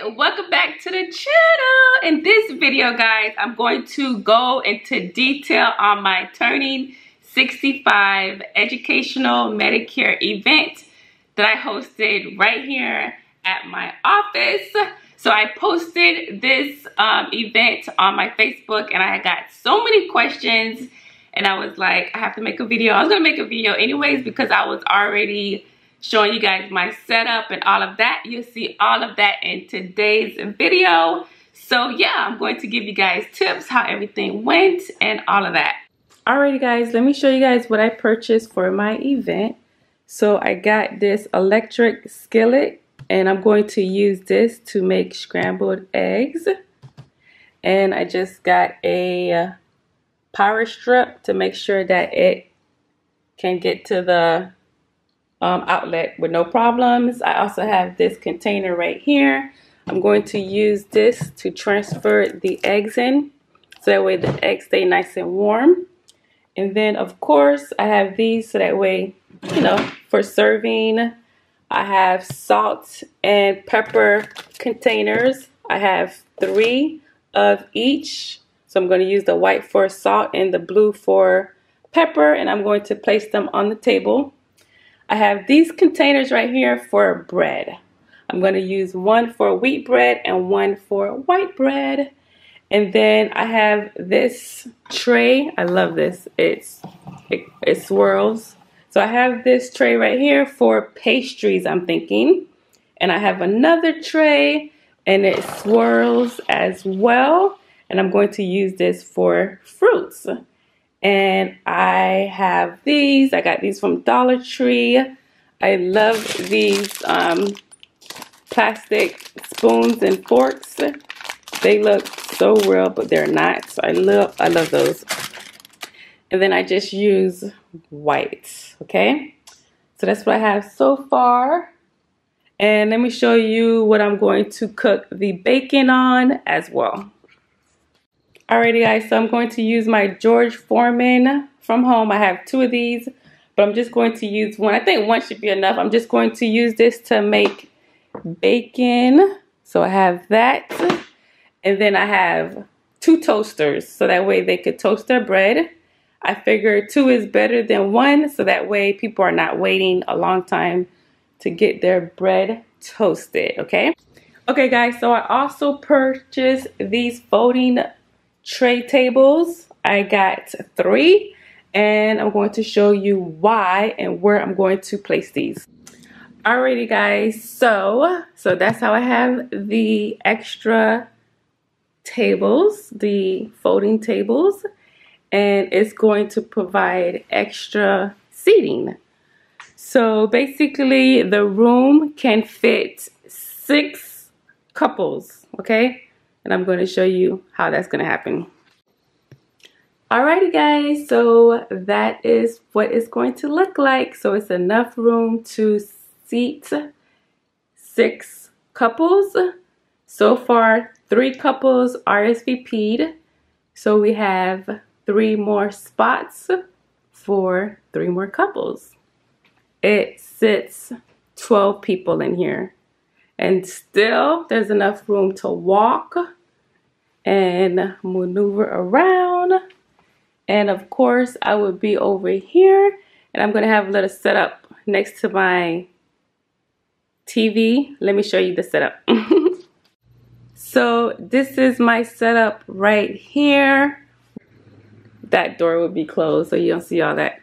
welcome back to the channel. In this video, guys, I'm going to go into detail on my turning 65 educational Medicare event that I hosted right here at my office. So I posted this event on my Facebook and I got so many questions and I was like, I have to make a video. I was gonna make a video anyways because I was already showing you guys my setup and all of that. You'll see all of that in today's video. So yeah, I'm going to give you guys tips how everything went and all of that. Alrighty guys, let me show you guys what I purchased for my event. So I got this electric skillet and I'm going to use this to make scrambled eggs. And I just got a power strip to make sure that it can get to the outlet with no problems. I also have this container right here. I'm going to use this to transfer the eggs in so that way the eggs stay nice and warm. And then of course I have these so that way, you know, for serving. I have salt and pepper containers. I have 3 of each. So I'm going to use the white for salt and the blue for pepper, and I'm going to place them on the table. I have these containers right here for bread. I'm going to use one for wheat bread and one for white bread. And then I have this tray. I love this. It swirls. So I have this tray right here for pastries, I'm thinking. And I have another tray and it swirls as well. And I'm going to use this for fruits. And I have these. I got these from Dollar Tree. I love these plastic spoons and forks. They look so real, but they're not. So I love those. And then I just use white. Okay. So that's what I have so far. And let me show you what I'm going to cook the bacon on as well. Alrighty guys, so I'm going to use my George Foreman from home. I have 2 of these, but I'm just going to use one. I think one should be enough. I'm just going to use this to make bacon. So I have that. And then I have 2 toasters, so that way they could toast their bread. I figure 2 is better than 1, so that way people are not waiting a long time to get their bread toasted, okay? Okay guys, so I also purchased these folding tray tables. I got 3 and I'm going to show you why and where I'm going to place these. Alrighty guys, so that's how I have the extra tables, the folding tables, and it's going to provide extra seating. So basically the room can fit 6 couples, okay? And I'm going to show you how that's going to happen. Alrighty guys, so that is what it's going to look like. So it's enough room to seat 6 couples. So far 3 couples RSVP'd. So we have 3 more spots for 3 more couples. It sits 12 people in here. And still, there's enough room to walk and maneuver around. And of course, I would be over here. And I'm going to have a little setup next to my TV. Let me show you the setup. So this is my setup right here. That door would be closed, so you don't see all that.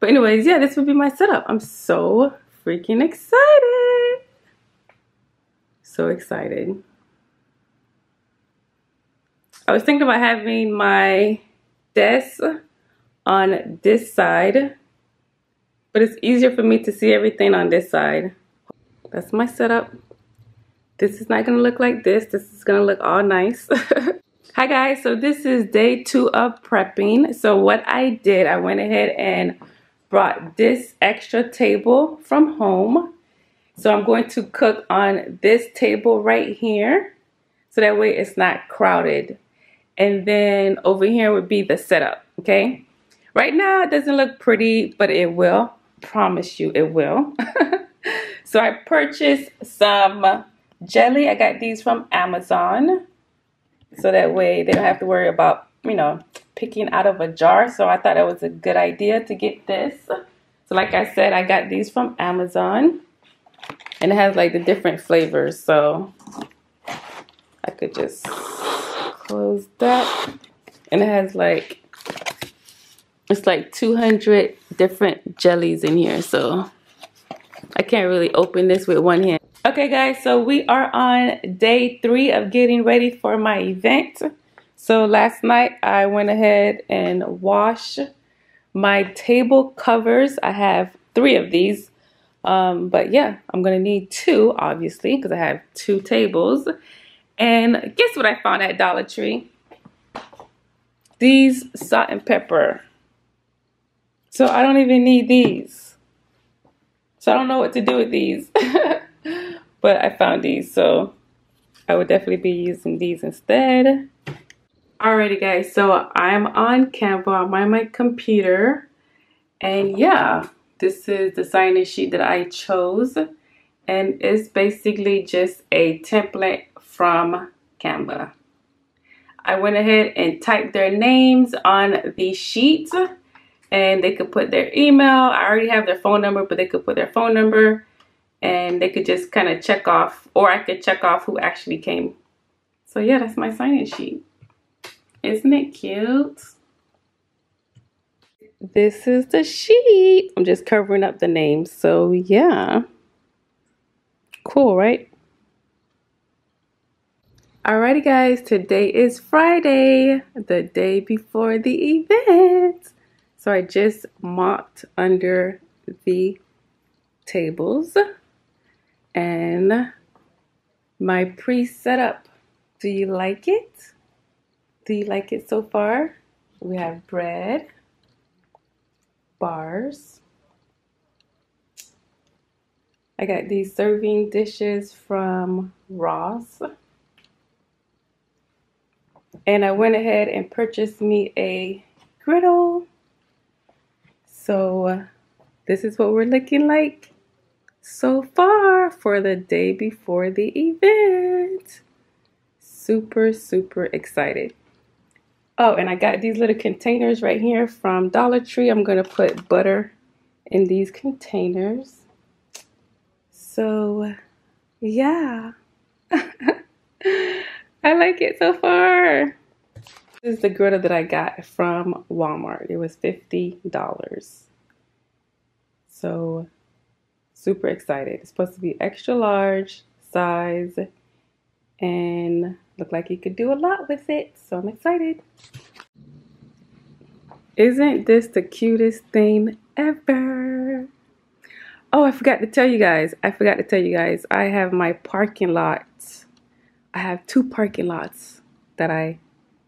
But anyways, yeah, this would be my setup. I'm so freaking excited. So excited. I was thinking about having my desk on this side, but it's easier for me to see everything on this side. That's my setup. This is not gonna look like this. This is gonna look all nice. Hi guys, so this is day 2 of prepping. So what I did, I went ahead and brought this extra table from home. So I'm going to cook on this table right here. So that way it's not crowded. And then over here would be the setup, okay? Right now it doesn't look pretty, but it will. Promise you it will. So I purchased some jelly. I got these from Amazon. So that way they don't have to worry about, picking out of a jar. So I thought it was a good idea to get this. So like I said, I got these from Amazon. And it has like the different flavors. So I could just close that. And it has like, it's like 200 different jellies in here. So I can't really open this with one hand. Okay guys, so we are on day 3 of getting ready for my event. So last night I went ahead and washed my table covers. I have 3 of these. But yeah, I'm gonna need 2 obviously because I have 2 tables. And guess what I found at Dollar Tree? These salt and pepper. So I don't even need these. So I don't know what to do with these. But I found these, so I would definitely be using these instead. Alrighty guys, so I'm on Canva, I'm on my computer. And yeah, this is the sign-in sheet that I chose. And it's basically just a template from Canva. I went ahead and typed their names on the sheet. And they could put their email. I already have their phone number, but they could put their phone number. And they could just kind of check off, or I could check off who actually came. So yeah, that's my sign-in sheet. Isn't it cute? This is the sheet. I'm just covering up the names. So yeah. Cool, right? Alrighty guys, today is Friday, the day before the event. So I just mopped under the tables. And my pre-setup. Do you like it? Do you like it so far? We have bread, bars. I got these serving dishes from Ross. And I went ahead and purchased me a griddle. So this is what we're looking like so far for the day before the event. Super, super excited. Oh, and I got these little containers right here from Dollar Tree. I'm going to put butter in these containers. So, yeah. I like it so far. This is the griddle that I got from Walmart. It was $50. So, super excited. It's supposed to be extra large size and look like you could do a lot with it. So I'm excited. Isn't this the cutest thing ever? Oh, I forgot to tell you guys. I have my parking lots. I have 2 parking lots that I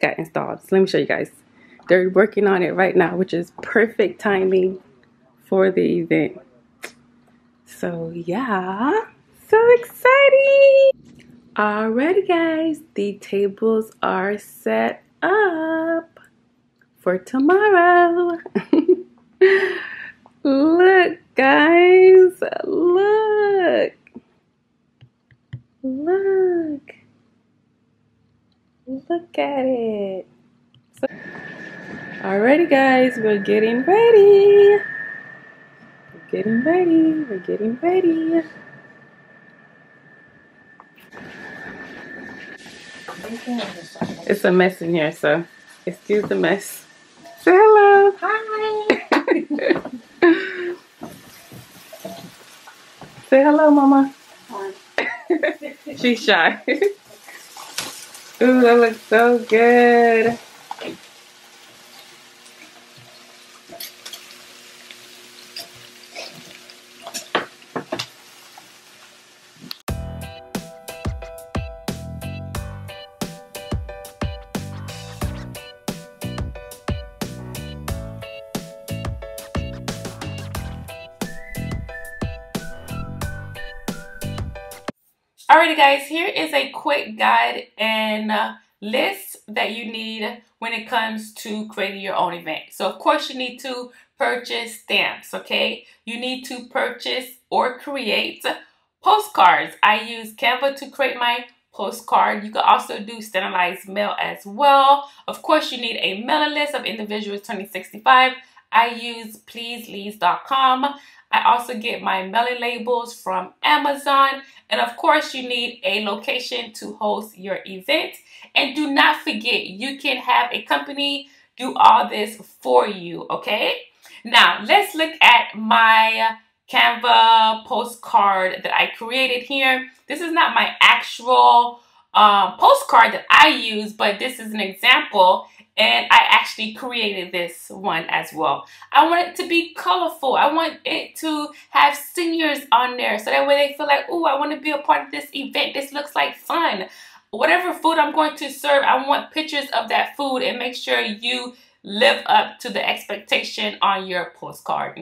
got installed. So let me show you guys. They're working on it right now, which is perfect timing for the event. So yeah, so exciting. Alrighty guys, the tables are set up for tomorrow. Look guys, look. Look at it. Alrighty guys, we're getting ready. We're getting ready. It's a mess in here, so excuse the mess. Say hello. Hi. Say hello, Mama. Hi. She's shy. Ooh, that looks so good. Alrighty guys, here is a quick guide and list that you need when it comes to creating your own event. So of course you need to purchase stamps, okay? You need to purchase or create Postcards. I use Canva to create my postcard. You can also do standardized mail as well. Of course, you need a mailing list of individuals turning 65. I use pleaselease.com. I also get my mailing labels from Amazon. And of course, you need a location to host your event. And do not forget, you can have a company do all this for you, okay? Now, let's look at my Canva postcard that I created here. This is not my actual postcard that I use, but this is an example, and I actually created this one as well. I want it to be colorful. I want it to have seniors on there, so that way they feel like, ooh, I want to be a part of this event. This looks like fun. Whatever food I'm going to serve, I want pictures of that food, and make sure you live up to the expectation on your postcard.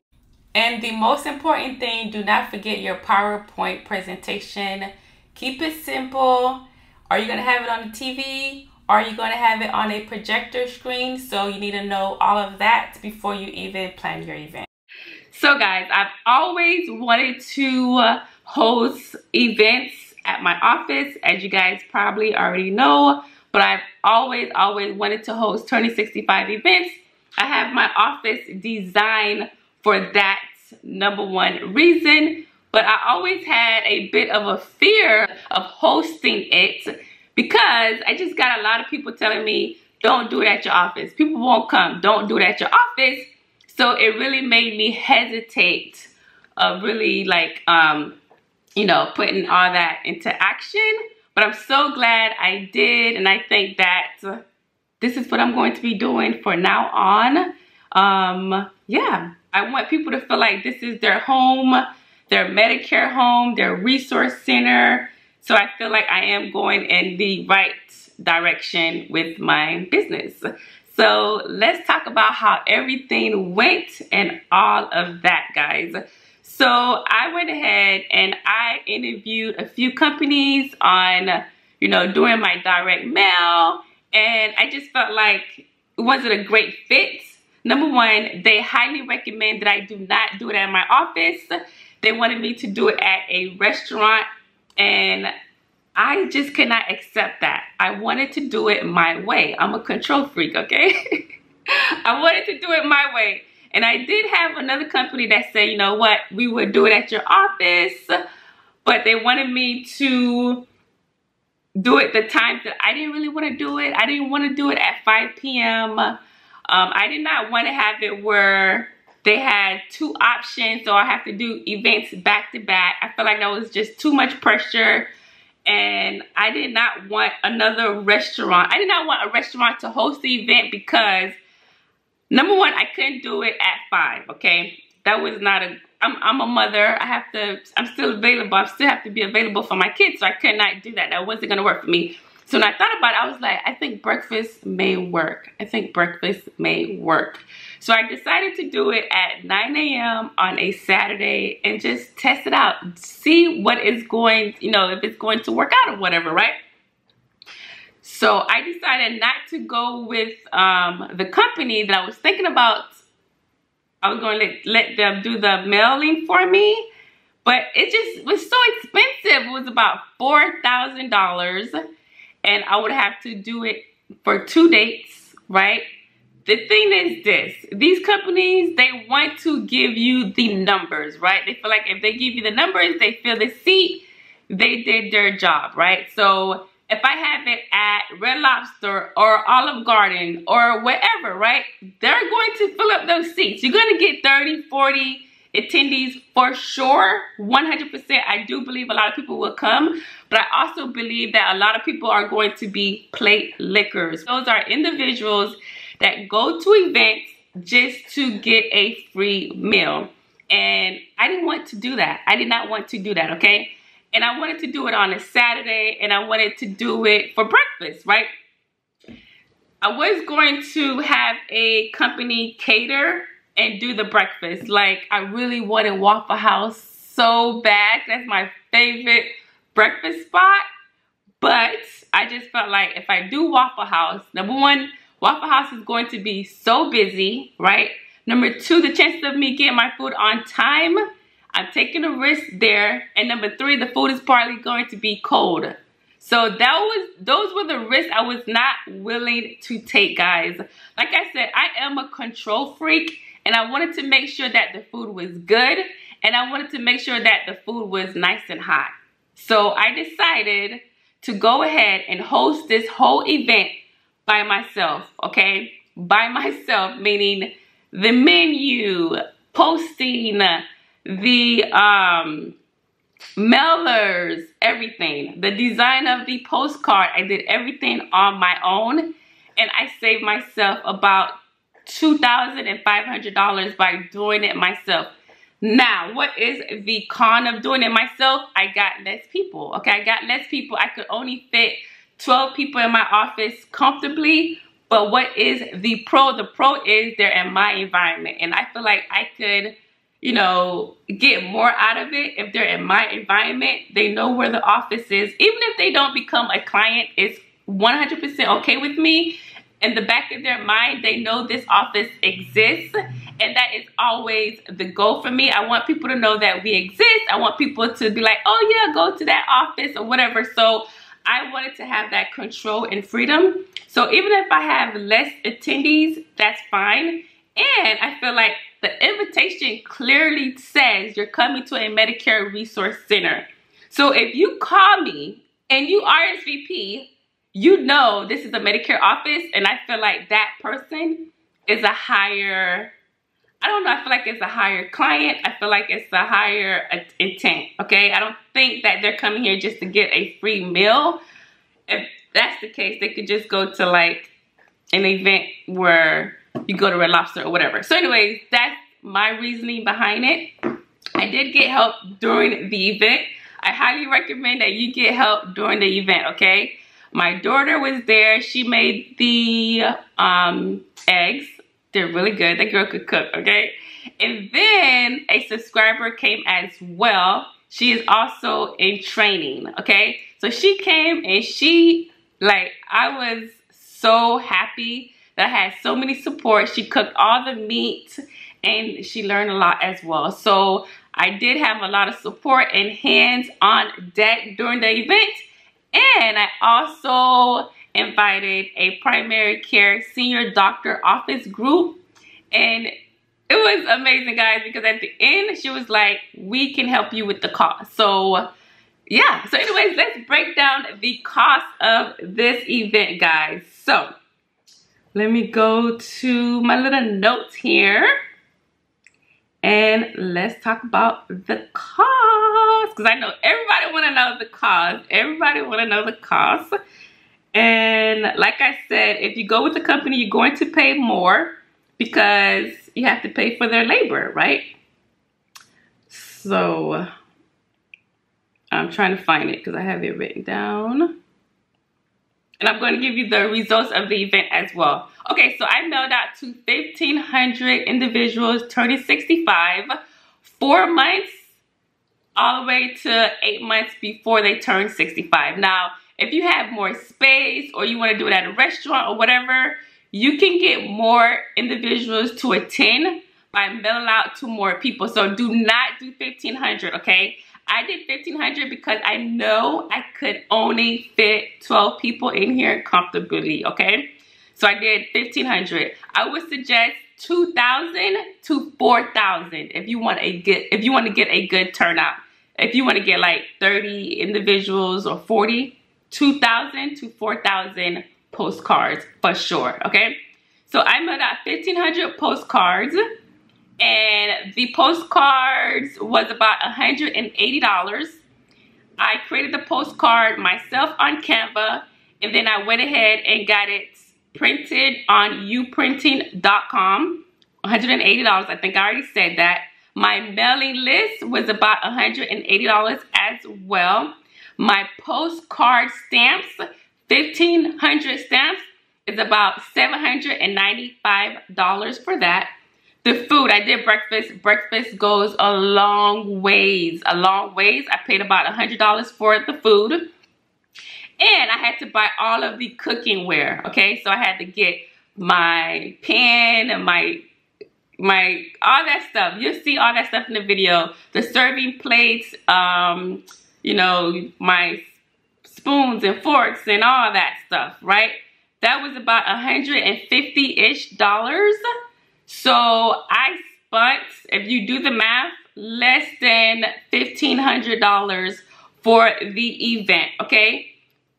And the most important thing, do not forget your PowerPoint presentation. Keep it simple. Are you going to have it on the TV? Are you going to have it on a projector screen? So you need to know all of that before you even plan your event. So guys, I've always wanted to host events at my office, as you guys probably already know, but I've always wanted to host Turning 65 events. I have my office designed for that number one reason, but I always had a bit of a fear of hosting it because I just got a lot of people telling me, don't do it at your office. People won't come. Don't do it at your office. So it really made me hesitate of really like, you know, putting all that into action. But I'm so glad I did. And I think that this is what I'm going to be doing for now on. Yeah, I want people to feel like this is their home, their Medicare home, their resource center. So I feel like I am going in the right direction with my business. So let's talk about how everything went and all of that, guys. So I went ahead and I interviewed a few companies on, you know, doing my direct mail. And I just felt like it wasn't a great fit. Number one, they highly recommend that I do not do it at my office. They wanted me to do it at a restaurant, and I just cannot accept that. I wanted to do it my way. I'm a control freak, okay? I wanted to do it my way. And I did have another company that said, you know what, we would do it at your office, but they wanted me to do it the times that I didn't really want to do it. I didn't want to do it at 5 p.m. I did not want to have it where they had two options, so I have to do events back to back. I felt like that was just too much pressure, and I did not want another restaurant. I did not want a restaurant to host the event because, number one, I couldn't do it at 5, okay? That was not a, I'm a mother. I'm still available. I still have to be available for my kids, so I could not do that. That wasn't going to work for me. So when I thought about it, I was like, I think breakfast may work. I think breakfast may work. So I decided to do it at 9 a.m. on a Saturday and just test it out. See what is going, you know, if it's going to work out or whatever, right? So I decided not to go with the company that I was thinking about. I was going to let them do the mailing for me, but it just was so expensive. It was about $4,000, and I would have to do it for 2 dates, right? The thing is this, these companies, they want to give you the numbers, right? They feel like if they give you the numbers, they fill the seat, they did their job, right? So if I have it at Red Lobster or Olive Garden or wherever, right, they're going to fill up those seats. You're going to get 30, 40 attendees for sure. 100%. I do believe a lot of people will come, but I also believe that a lot of people are going to be plate lickers. Those are individuals that go to events just to get a free meal. And I didn't want to do that. I did not want to do that, okay? And I wanted to do it on a Saturday, and I wanted to do it for breakfast, right? I was going to have a company cater and do the breakfast. Like, I really wanted Waffle House so bad. That's my favorite breakfast spot. But I just felt like if I do Waffle House, number one, Waffle House is going to be so busy, right? Number two, the chances of me getting my food on time, I'm taking a risk there. And number 3, the food is probably going to be cold. So those were the risks I was not willing to take, guys. Like I said, I am a control freak, and I wanted to make sure that the food was good, and I wanted to make sure that the food was nice and hot. So I decided to go ahead and host this whole event by myself, okay? By myself, meaning the menu, posting, the mailers, everything. The design of the postcard, I did everything on my own, and I saved myself about $2,500 by doing it myself. Now, what is the con of doing it myself? I got less people, okay? I got less people. I could only fit 12 people in my office comfortably. But what is the pro? The pro is they're in my environment, and I feel like I could, you know, get more out of it if they're in my environment. They know where the office is. Even if they don't become a client, it's 100% okay with me. In the back of their mind, they know this office exists, and that is always the goal for me. I want people to know that we exist. I want people to be like, oh yeah, go to that office or whatever. So I wanted to have that control and freedom. So even if I have less attendees, that's fine. And I feel like the invitation clearly says you're coming to a Medicare Resource Center. So if you call me and you RSVP, you know this is a Medicare office, and I feel like that person is a higher, I don't know, I feel like it's a higher client. I feel like it's a higher intent, okay? I don't think that they're coming here just to get a free meal. If that's the case, they could just go to like an event where you go to Red Lobster or whatever. So anyways, that's my reasoning behind it. I did get help during the event. I highly recommend that you get help during the event, okay? My daughter was there. She made the eggs. They're really good. That girl could cook, okay? And then a subscriber came as well. She is also in training, okay? So she came and she, like, I was so happy that I had so many support. She cooked all the meat and she learned a lot as well. So I did have a lot of support and hands on deck during the event. And I also invited a primary care senior doctor office group. And it was amazing, guys, because at the end, she was like, we can help you with the cost. So yeah, so anyways, let's break down the cost of this event, guys. So let me go to my little notes here. And let's talk about the cost, because I know everybody want to know the cost. Everybody want to know the cost. And like I said, if you go with the company, you're going to pay more because you have to pay for their labor, right? So I'm trying to find it because I have it written down. And I'm going to give you the results of the event as well. Okay, so I mailed out to 1,500 individuals turning 65, 4 months all the way to 8 months before they turn 65. Now, if you have more space or you want to do it at a restaurant or whatever, you can get more individuals to attend by mailing out to more people. So do not do 1,500, okay? I did 1,500 because I know I could only fit 12 people in here comfortably, okay? So I did 1,500. I would suggest 2,000 to 4,000 if you want to get a good turnout. If you want to get like 30 individuals or 40, 2,000 to 4,000 postcards for sure, okay? So I mailed out 1,500 postcards. And the postcards was about $180. I created the postcard myself on Canva, and then I went ahead and got it printed on uprinting.com. $180, I think I already said that. My mailing list was about $180 as well. My postcard stamps, 1,500 stamps, is about $795 for that. The food, I did breakfast. Breakfast goes a long ways, I paid about $100 for the food. And I had to buy all of the cooking ware, okay? So I had to get my pan and my all that stuff. You'll see all that stuff in the video. The serving plates, you know, my spoons and forks and all that stuff, right? That was about $150-ish. So I spent, if you do the math, less than $1,500 for the event, okay?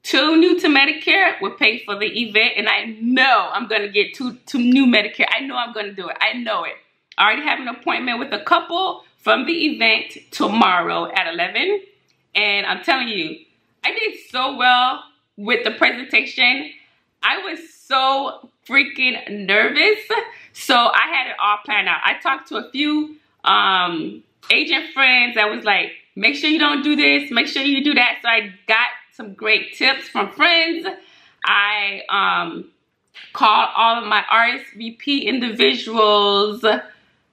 2 new to Medicare would pay for the event, and I know I'm gonna get two new Medicare. I know I'm gonna do it. I know it. I already have an appointment with a couple from the event tomorrow at 11, and I'm telling you, I did so well with the presentation. I was so freaking nervous, so I had it all planned out. I talked to a few agent friends that was like, make sure you don't do this, make sure you do that. So I got some great tips from friends. I called all of my RSVP individuals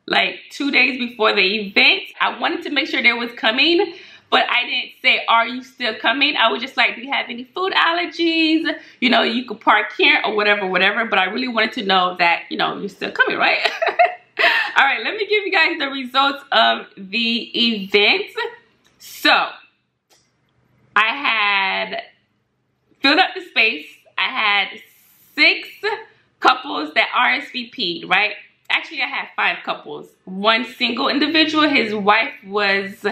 like 2 days before the event. I wanted to make sure they was coming, but I didn't say, are you still coming? I was just like, do you have any food allergies? You know, you could park here or whatever, but I really wanted to know that, you know, you're still coming, right? All right, let me give you guys the results of the event. So I had filled up the space. I had 6 couples that RSVP'd, right? Actually, I had 5 couples. 1 single individual, his wife was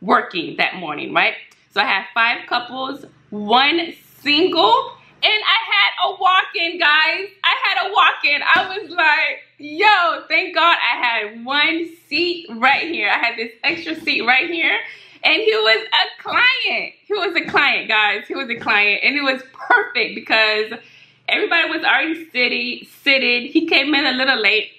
working that morning, right? So I had 5 couples, 1 single, and I had a walk-in, guys. I had a walk-in. I was like, yo, thank God I had 1 seat right here. I had this extra seat right here. And he was a client. He was a client, guys. He was a client. And it was perfect because everybody was already seated. He came in a little late.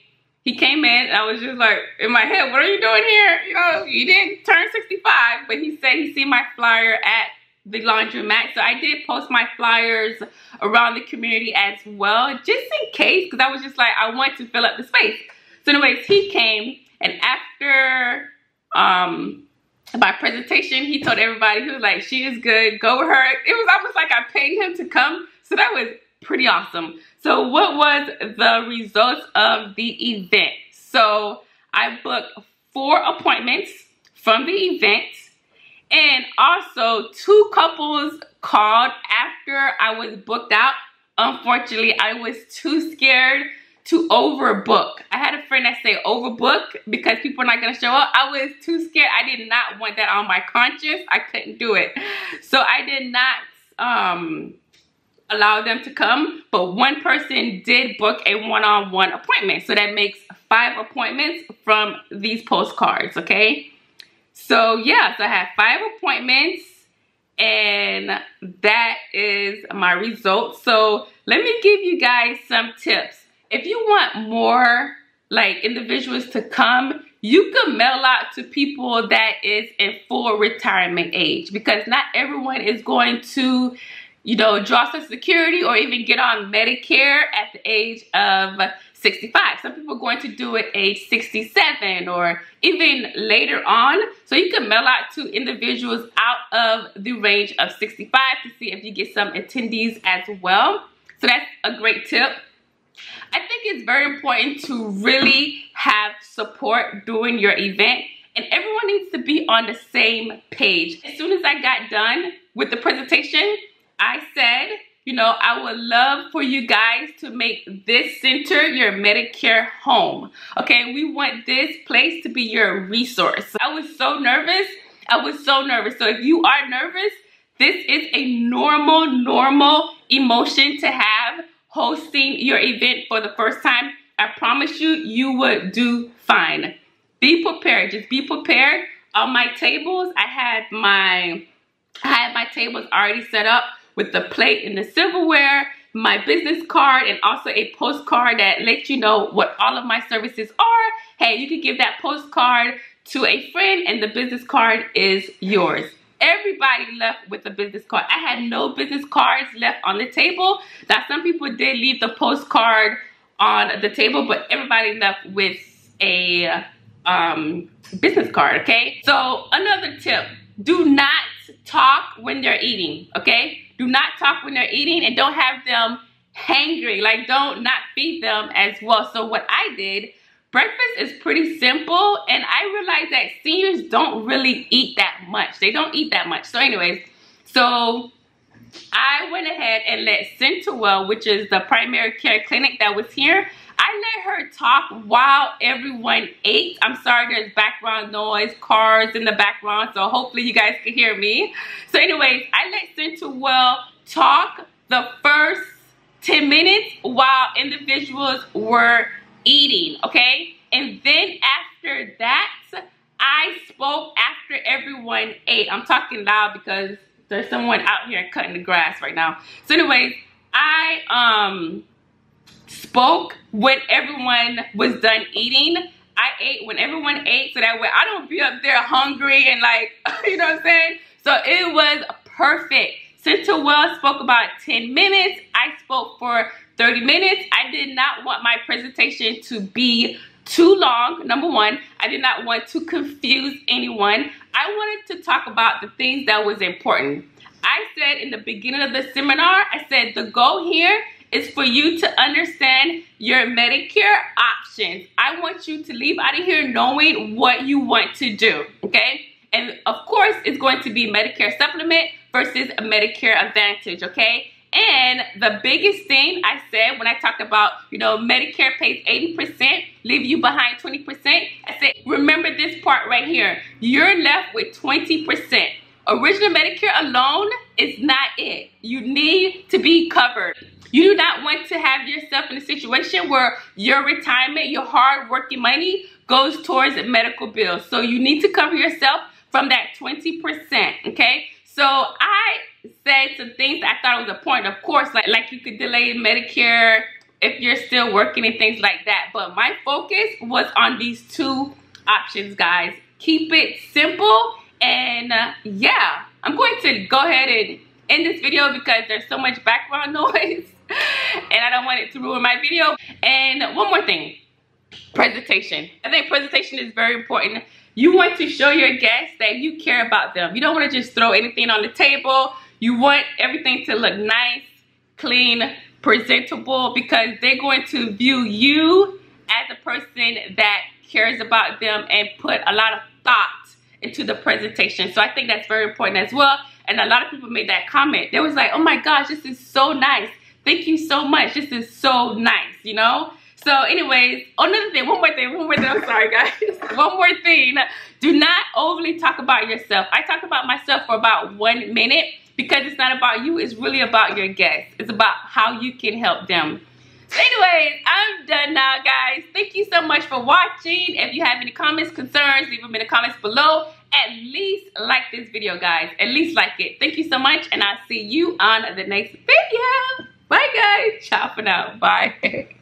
He came in, and I was just like, in my head, what are you doing here? You know, you didn't turn 65. But he said he seen my flyer at the laundromat. So I did post my flyers around the community as well, just in case, because I was just like, I want to fill up the space. So anyways, he came, and after my presentation, he told everybody, he was like, she is good, go with her. It was almost like I paid him to come, so that was pretty awesome. So what was the results of the event? So I booked 4 appointments from the event, and also 2 couples called after I was booked out. Unfortunately, I was too scared to overbook. I had a friend that said overbook because people are not gonna show up. I was too scared. I did not want that on my conscience. I couldn't do it. So I did not allow them to come, but 1 person did book a one-on-one appointment. So that makes 5 appointments from these postcards, okay? So yeah, so I had 5 appointments, and that is my results. So let me give you guys some tips. If you want more like individuals to come, you can mail out to people that is in full retirement age, because not everyone is going to, you know, draw Social Security or even get on Medicare at the age of 65. Some people are going to do it age 67 or even later on. So you can mail out to individuals out of the range of 65 to see if you get some attendees as well. So that's a great tip. I think it's very important to really have support during your event, and everyone needs to be on the same page. As soon as I got done with the presentation, I said, you know, I would love for you guys to make this center your Medicare home. Okay, we want this place to be your resource. I was so nervous. I was so nervous. So if you are nervous, this is a normal emotion to have hosting your event for the first time. I promise you, you would do fine. Be prepared. Just be prepared. On my tables, I had my tables already set up with the plate and the silverware, my business card, and also a postcard that lets you know what all of my services are. Hey, you can give that postcard to a friend, and the business card is yours. Everybody left with a business card. I had no business cards left on the table. Now, some people did leave the postcard on the table, but everybody left with a business card, okay? So another tip, do not talk when they're eating, okay? Do not talk when they're eating, and don't have them hangry. Like, don't not feed them as well. So what I did, breakfast is pretty simple, and I realized that seniors don't really eat that much. They don't eat that much. So anyways, so I went ahead and let Centerwell, which is the primary care clinic that was here, I let her talk while everyone ate. I'm sorry, there's background noise, cars in the background, so hopefully you guys can hear me. So anyways, I let Centerwell talk the first 10 minutes while individuals were eating, okay? And then after that, I spoke after everyone ate. I'm talking loud because there's someone out here cutting the grass right now. So anyways, I spoke when everyone was done eating. I ate when everyone ate, so that way I don't be up there hungry and like, you know what I'm saying? So it was perfect. Centerwell spoke about 10 minutes. I spoke for 30 minutes. I did not want my presentation to be too long. Number one, I did not want to confuse anyone. I wanted to talk about the things that was important. I said in the beginning of the seminar, I said the goal here is for you to understand your Medicare options. I want you to leave out of here knowing what you want to do, okay? And of course, it's going to be Medicare Supplement versus a Medicare Advantage, okay? And the biggest thing I said when I talked about, you know, Medicare pays 80%, leave you behind 20%. I said, remember this part right here. You're left with 20%. Original Medicare alone is not it. You need to be covered. You do not want to have yourself in a situation where your retirement, your hard-working money goes towards medical bills. So you need to cover yourself from that 20%, okay? So I said some things I thought was important. Of course, like you could delay Medicare if you're still working and things like that. But my focus was on these two options, guys. Keep it simple. And yeah, I'm going to go ahead and end this video because there's so much background noise and I don't want it to ruin my video. And one more thing, presentation. I think presentation is very important. You want to show your guests that you care about them. You don't want to just throw anything on the table. You want everything to look nice, clean, presentable, because they're going to view you as a person that cares about them and put a lot of thought into the presentation. So I think that's very important as well. And a lot of people made that comment. They was like, oh my gosh, this is so nice. Thank you so much. This is so nice, you know? So anyways, another thing, one more thing, I'm sorry guys. One more thing, do not overly talk about yourself. I talk about myself for about 1 minute because it's not about you, it's really about your guests. It's about how you can help them. So anyways, I'm done now, guys. Thank you so much for watching. If you have any comments, concerns, leave them in the comments below. At least like this video, guys. At least like it. Thank you so much, and I'll see you on the next video. Bye, guys. Ciao for now. Bye.